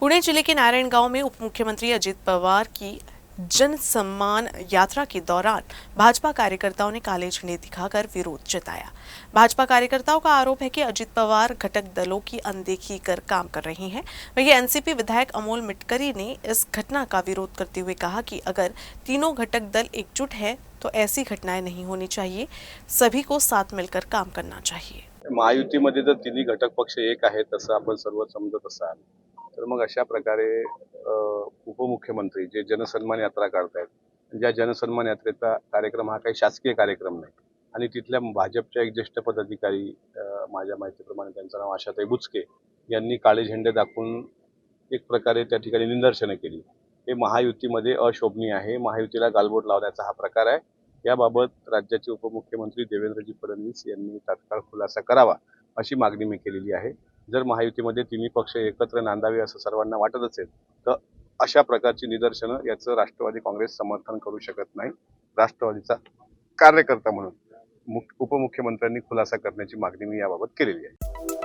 पुणे जिले के नारायण गांव में उप मुख्यमंत्री अजित पवार की जन सम्मान यात्रा के दौरान भाजपा कार्यकर्ताओं ने काले झंडे दिखाकर विरोध जताया। भाजपा कार्यकर्ताओं का आरोप है कि अजित पवार घटक दलों की अनदेखी कर काम कर रहे हैं। वहीं एनसीपी विधायक अमोल मिटकरी ने इस घटना का विरोध करते हुए कहा कि अगर तीनों घटक दल एकजुट है तो ऐसी घटनाएं नहीं होनी चाहिए, सभी को साथ मिलकर काम करना चाहिए। महायुतीमध्ये जर तिन्ही घटक पक्ष एक आहेत तसं आपण सर्व समजत असाल तर मग अशा प्रकारे उपमुख्यमंत्री जे जनसन्मान यात्रा काढतायत, ज्या जनसन्मान यात्रेचा कार्यक्रम हा काही शासकीय कार्यक्रम नाही आणि तिथल्या भाजपच्या एक ज्येष्ठ पदाधिकारी माझ्या माहितीप्रमाणे त्यांचं नाव आशाताई बुचके यांनी काळे झेंडे दाखवून एक प्रकारे त्या ठिकाणी निदर्शनं केली। हे महायुतीमध्ये अशोभनीय आहे, महायुतीला गालबोट लावण्याचा हा प्रकार आहे। याबाबत राज्याचे उपमुख्यमंत्री देवेंद्रजी फडणवीस यांनी तात्काळ खुलासा करावा अशी मागणी मी केलेली आहे। जर महायुतीमध्ये तिन्ही पक्ष एकत्र नांदावे असं सर्वांना वाटत असेल तर अशा प्रकारची निदर्शनं याचं राष्ट्रवादी काँग्रेस समर्थन करू शकत नाही। राष्ट्रवादीचा कार्यकर्ता म्हणून उपमुख्यमंत्र्यांनी खुलासा करण्याची मागणी मी याबाबत केलेली आहे।